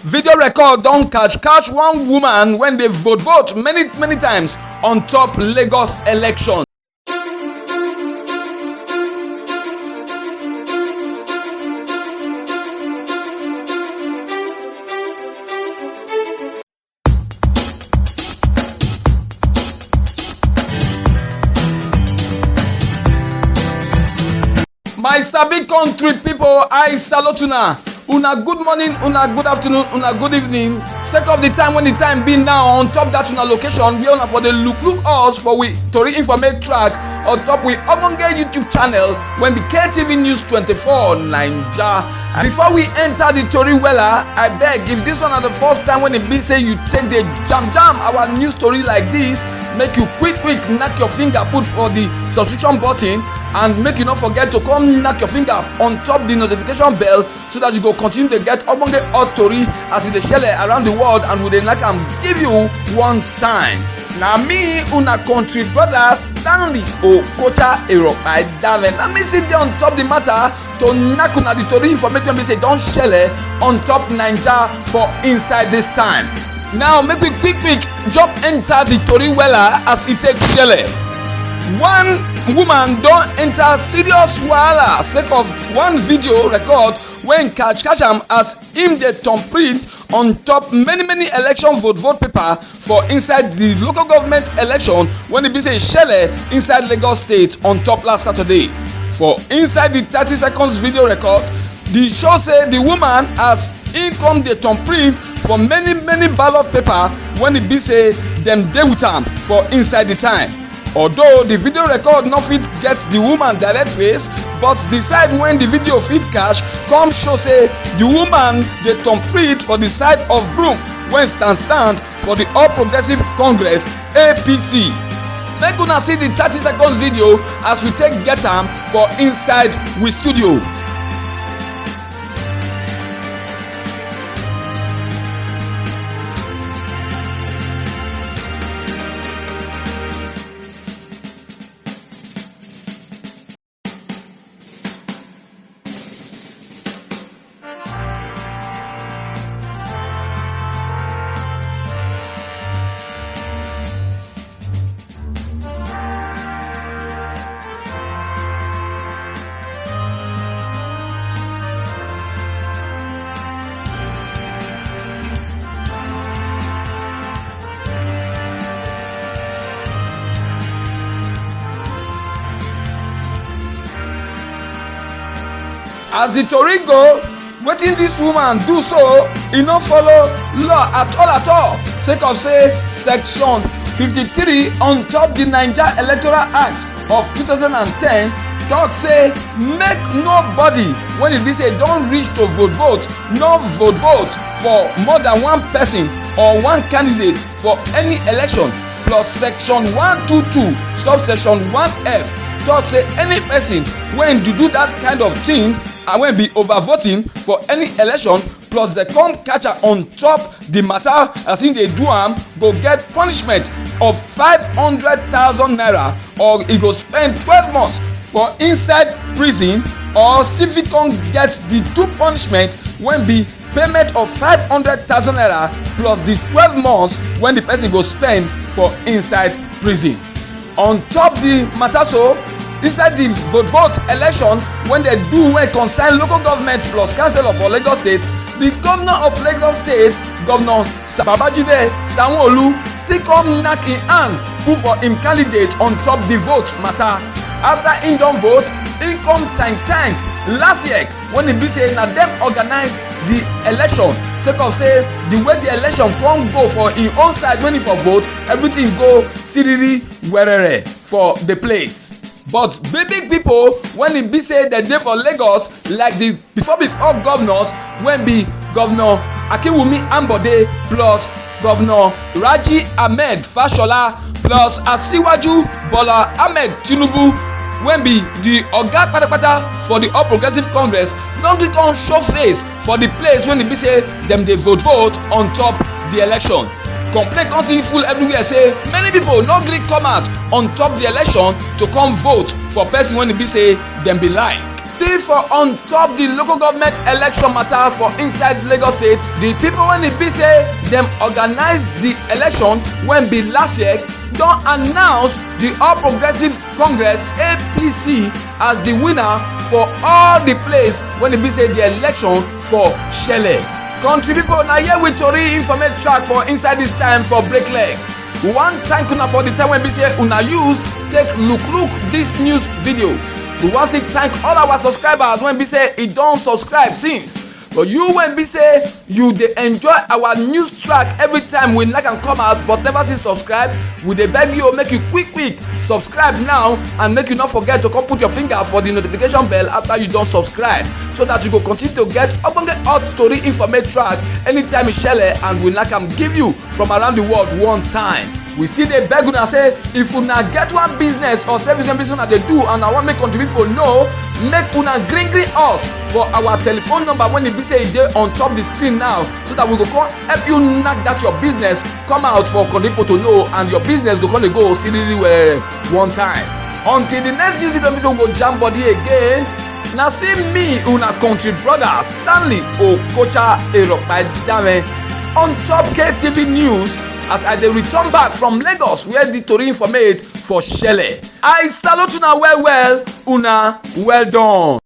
video record don catch one woman when dey vote many times on top Lagos election. My sabi country pipo, I salute una good morning, una good afternoon, una good evening. Sake of the time when the time be now on top that una location where una for the look us for we tori informate track on top we ogbonge YouTube channel when be KTV News 24 Naija. Before we enter the tori wella, I beg, if this one na the first time when it be say you take the jam our news story like this, make you quick knack your finger put for the subscription button, and make you not forget to come knack your finger on top the notification bell so that you go continue to get ogbonge hot tori as e dey shele around the world, and we dey knack am give you one time. Na me una country brother Stanley Okocha Eropai Dave, na me still dey on top the matter to knack una the tori information wey say don shele on top Naija for inside this time. Now make we quick jump enter the tori wella as e take shele. One woman don enter serious wahala sake of one video record when catch am as im dey thumbprint on top many election vote paper for inside the local government election when e be say shele inside Lagos State on top last Saturday. For inside the 30 seconds video record, the show say the woman as im come dey thumbprint for many ballot paper when e be say dem dey with am for inside the time. Although the video record no fit get the woman direct face, but the side when the video fit catch come show say the woman dey thumbprint for the side of broom when stand for the All Progressive Congress APC. Make una see the 30 seconds video as we take get am for inside we studio. As the tori go, wetin dis woman do so e no follow law at all sake of say section 53 on top the Naija Electoral Act of 2010 talk say make nobody when e be say don reach to vote no vote for more than one person or one candidate for any election, plus section 122 subsection 1F talk say any person when do that kind of thing and when be overvoting for any election, plus they come catch her on top the matter as in they do am, go get punishment of 500,000 naira, or he go spend 12 months for inside prison, or still fit come get the two punishment when be payment of 500,000 naira plus the 12 months when the person go spend for inside prison. On top the matter, so inside the vote election when they do when concern local government plus councillor for Lagos State, the governor of Lagos State, Governor Babajide Sanwo-Olu, still come knack im hand put for im candidate on top the vote matter. After im don vote, im come tank last year when e be say na dem organize the election sake of say the way the election come go for im own side when e for vote, everything go siriri werere for the place. But big people when e be say dem dey for Lagos like the before governors when be Governor Akinwumi Ambode plus Governor Raji Ahmed Fashola plus Asiwaju Bola Ahmed Tinubu when be the oga patapata for the All Progressive Congress, don gree come show face for the place when e be say dem dey vote on top the election. Complaint come still full everywhere say many people no gree come out on top the election to come vote for person wey e be say dem be like. Still for on top the local government election matter for inside Lagos State, the people when e be say dem organize the election when be last year don announce the All Progressives Congress (APC) as the winner for all the place when e be say the election for Shele. Country people, na here with tori informate track for inside this time for break leg. We wan thank una for the time when be say una use take look this news video. We wan still thank all our subscribers when be say e don subscribe since. But you when be say you dey enjoy our news track every time we like am come out but never still subscribe, we dey beg you make you quick subscribe now and make you not forget to come put your finger for the notification bell after you don subscribe, so that you go continue to get ogbonge hot tori informate track anytime e shele and we like am give you from around the world one time. We still dey beg una say if una get one business or service wey una dey do and I wan make country people know, make una gree us for our telephone number when e be say e dey on top the screen now, so that we go come help you knack that your business come out for country people to know and your business go come dey go siriri well one time. Until the next news video, we go jam body again. Na still me una country brother Stanley Okocha Eropadame on top KTV News as I dey return back from Lagos where the tori informate for Shele. I salute una well, una well done.